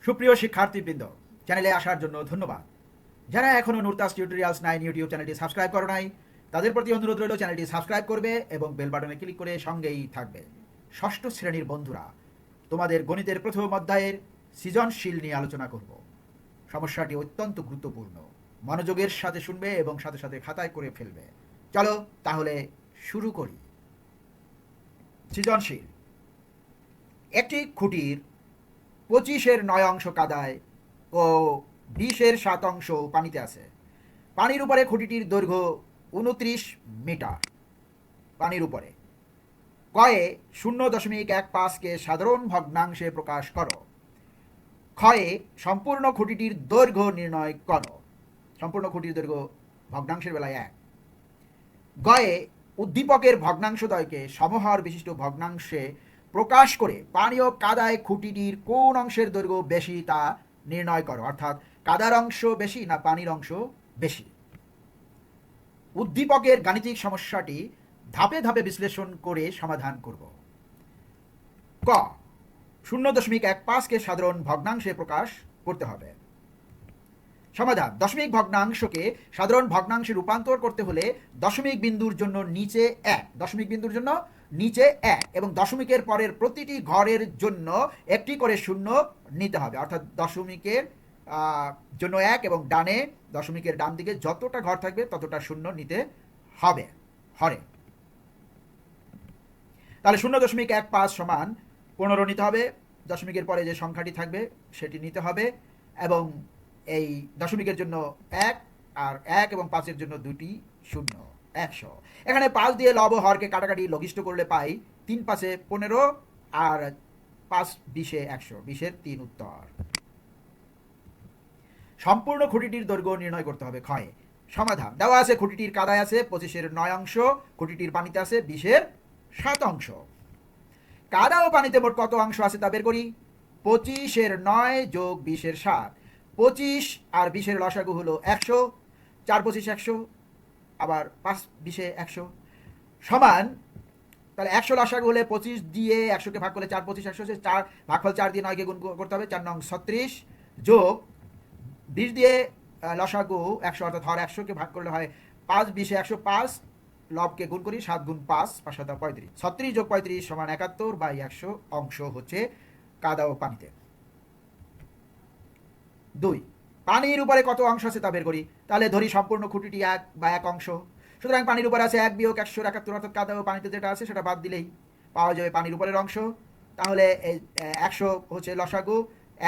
সুপ্রিয় শিক্ষার্থীবৃন্দ, চ্যানেলে আসার জন্য ধন্যবাদ। যারা এখনও নুরতাস টিউটোরিয়ালস 9 ইউটিউব চ্যানেলটি সাবস্ক্রাইব করো নাই, তাদের প্রতি অনুরোধ রইল চ্যানেলটি সাবস্ক্রাইব করবে এবং বেল বাটনে ক্লিক করে সঙ্গেই থাকবে। ষষ্ঠ শ্রেণীর বন্ধুরা, তোমাদের গণিতের প্রথম অধ্যায়ের সৃজনশীল নিয়ে আলোচনা করব। সমস্যাটি অত্যন্ত গুরুত্বপূর্ণ, মনোযোগের সাথে শুনবে এবং সাথে সাথে খাতায় করে ফেলবে। চলো তাহলে শুরু করি। সৃজনশীল। একটি খুঁটির 25-এর 9 অংশ কাদায় ও 20-এর 7 অংশ পানিতে আছে। পানির উপরে খুঁটিটির দৈর্ঘ্য 29 মিটার। পানির উপরে কয়ে 0.15কে সাধারণ ভগ্নাংশে প্রকাশ করো। ক্ষয়ে সম্পূর্ণ খুঁটিটির দৈর্ঘ্য নির্ণয় করো। সম্পূর্ণ খুঁটির দৈর্ঘ্য ভগ্নাংশের বেলায় 1। গয়ে উদ্দীপকের ভগ্নাংশদ্বয়কে সমহর বিশিষ্ট ভগ্নাংশে প্রকাশ করে পানি ও কাদায় খুঁটিটির কোন অংশের দৈর্ঘ্য বেশি তা নির্ণয় করো। অর্থাৎ কাদার অংশ বেশি না পানির অংশ বেশি। উদ্দীপকের গাণিতিক সমস্যাটি ধাপে ধাপে বিশ্লেষণ করে সমাধান করব। ক 0.15কে সাধারণ ভগ্নাংশে প্রকাশ করতে হবে। সমাধান। দশমিক ভগ্নাংশকে সাধারণ ভগ্নাংশে রূপান্তর করতে হলে দশমিক বিন্দুর জন্য নিচে 1, দশমিক বিন্দুর জন্য নিচে 1 এবং দশমিকের পরের প্রতিটি ঘরের জন্য একটি করে শূন্য নিতে হবে। অর্থাৎ দশমিকের জন্য 1 এবং ডানে দশমিকের ডান দিকে যতটা ঘর থাকবে ততটা শূন্য নিতে হবে হরে। তাহলে 0.15 সমান 15 নিতে হবে। দশমিকের পরে যে সংখ্যাটি থাকবে সেটি নিতে হবে এবং এই দশমিকের জন্য 1 আর 1 এবং 5-এর জন্য দুটি শূন্য, 100। এখানে 5 দিয়ে লব ও হরকে কাটাকাটি লঘিষ্ঠ করলে পাই 3 5-এ 15 আর 5 20-এ 100, 20-এর 3 উত্তর। সম্পূর্ণ খুঁটিটির দৈর্ঘ্য নির্ণয় করতে হবে ক্ষয়ে। সমাধান। দেওয়া আছে খুঁটিটির কাদায় আছে 25-এর 9 অংশ, খুঁটিটির পানিতে আছে 20-এর 7 অংশ। কাদা ও পানিতে মোট কত অংশ আছে তা বের করি। 25-এর 9 যোগ 20-এর 7। 25 আর 20-এর লসাগু হলো 100, 4 25 100, আবার 5 20-এ 100 সমান। তাহলে 100 লসাগু হলে 25 দিয়ে 100কে ভাগ করলে 4 25 100 হচ্ছে। 4 ভাগফল 4 দিয়ে 9কে গুণ করতে হবে, 4 নং 36 যোগ 20 দিয়ে লসাগু 100 অর্থাৎ হর 100কে ভাগ করলে হয় 5 20-এ 105, লবকে গুণ করি 7 গুণ 5 5 7 35, 36 যোগ 35 সমান 71/100 অংশ হচ্ছে কাদা ও পানিতে। 2 পানির উপরে কত অংশ আছে তা বের করি। তাহলে ধরি সম্পূর্ণ খুঁটিটি 1 বা 1 অংশ। সুতরাং পানির উপরে আছে 1 বিয়োগ 171, অর্থাৎ কাদা ও পানিতে যেটা আছে সেটা বাদ দিলেই পাওয়া যাবে পানির উপরের অংশ। তাহলে এই 100 হচ্ছে লসাগু,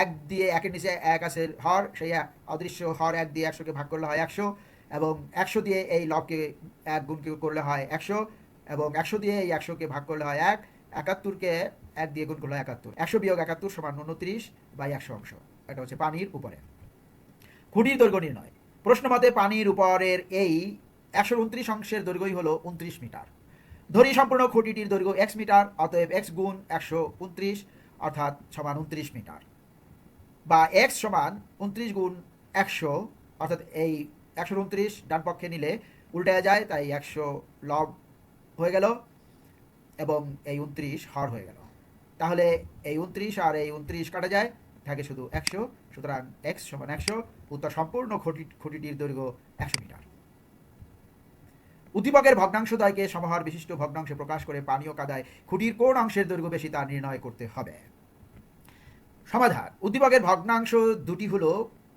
1 দিয়ে 1-এর নিচে 1 আছে হর, সেই অদৃশ্য হর 1 দিয়ে 100কে ভাগ করলে হয় 100 এবং 100 দিয়ে এই লবকে 1 গুণ করলে হয় 100 এবং 100 দিয়ে এই 100কে ভাগ করলে হয় 1, 71কে 1 দিয়ে গুণ করলে হয় 71। 100 বিয়োগ 71 সমান 29/100 অংশ। এটা হচ্ছে পানির উপরে। খুঁটির দৈর্ঘ্য নির্ণয়। প্রশ্ন মতে পানির উপরের এই 129 অংশের দৈর্ঘ্যই হলো 29 মিটার। ধরি সম্পূর্ণ খুঁটিটির দৈর্ঘ্য x মিটার, অতএব x গুণ 129 অর্থাৎ সমান 29 মিটার, বা x সমান 29 গুণ 100 অর্থাৎ এই 129 ডান পক্ষে নিলে উল্টে যায়, তাই 100 লব হয়ে গেল এবং এই 29 হর হয়ে গেল। তাহলে এই 29 আর এই 29 কাটা যায়, থাকে শুধু 100। সুতরাং x সমান 100, উত্তর সম্পূর্ণ খুঁটিটির দৈর্ঘ্য 100 মিটার। উদ্দীপকের ভগ্নাংশদ্বয়কে সমহর বিশিষ্ট ভগ্নাংশে প্রকাশ করে পানি ও কাদায় খুঁটির কোন অংশের দৈর্ঘ্য বেশি তা নির্ণয় করতে হবে। সমাধান। উদ্দীপকের ভগ্নাংশ দুটি হলো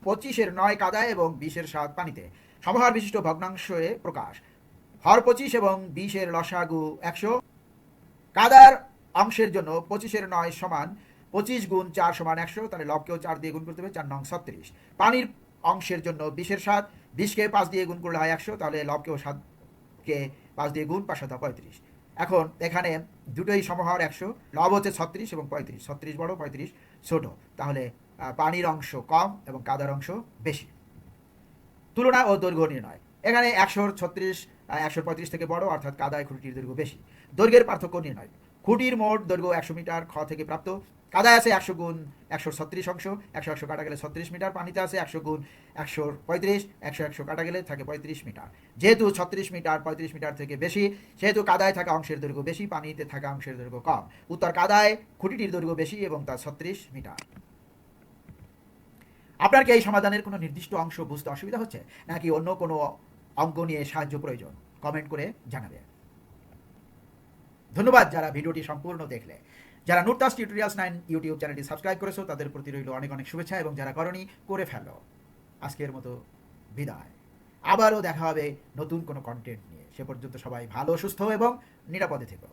25-এর 9 কাদায় এবং 20-এর 7 পানিতে। সমহর বিশিষ্ট ভগ্নাংশে প্রকাশ। হর 25 এবং 20-এর লসাগু 100। কাদার অংশের জন্য 25-এর 9 সমান 25 গুণ 4 সমান 100, তাহলে লবকেও 4 দিয়ে গুণ করতে হবে, 4 নং 36। পানির অংশের জন্য 20-এর 7, 20কে 5 দিয়ে গুণ করলে হয় 100, তাহলে লবকেও 7কে 5 দিয়ে গুণ 5 7 35। এখন এখানে দুটোই সমহর 100, লব হচ্ছে 36 এবং 35, 36 বড় 35 ছোট, তাহলে পানির অংশ কম এবং কাদার অংশ বেশি। তুলনা ও দৈর্ঘ্য নির্ণয়। এখানে 136 135 থেকে বড়, অর্থাৎ কাদায় খুঁটিটির দৈর্ঘ্য বেশি। দৈর্ঘ্যের পার্থক্য নির্ণয়। খুঁটির মোট দৈর্ঘ্য 100 মিটার খ থেকে প্রাপ্ত। কাদায় আছে 100 গুণ 136 অংশ, 100 100 কাটা গেলে 36 মিটার। পানিতে আছে 100 গুণ 135, 100 100 কাটা গেলে থাকে 35 মিটার। যেহেতু 36 মিটার 35 মিটার থেকে বেশি, সেহেতু কাদায় থাকা অংশের দৈর্ঘ্য বেশি, পানিতে থাকা অংশের দৈর্ঘ্য কম। উত্তর কাদায় খুঁটিটির দৈর্ঘ্য বেশি এবং তা 36 মিটার। আপনার কি এই সমাধানের কোনো নির্দিষ্ট অংশ বুঝতে অসুবিধা হচ্ছে, নাকি অন্য কোনো অঙ্ক নিয়ে সাহায্য প্রয়োজন? কমেন্ট করে জানাবে। ধন্যবাদ যারা ভিডিওটি সম্পূর্ণ দেখলে। যারা নুরতাস টিউটোরিয়ালস 9 ইউটিউব চ্যানেলটি সাবস্ক্রাইব করেছো তাদের প্রতি রইল অনেক অনেক শুভেচ্ছা, এবং যারা করনি করে ফেলো। আজকের মতো বিদায়। আবারও দেখা হবে নতুন কোনো কন্টেন্ট নিয়ে। সে পর্যন্ত সবাই ভালো, সুস্থ এবং নিরাপদে থেকো।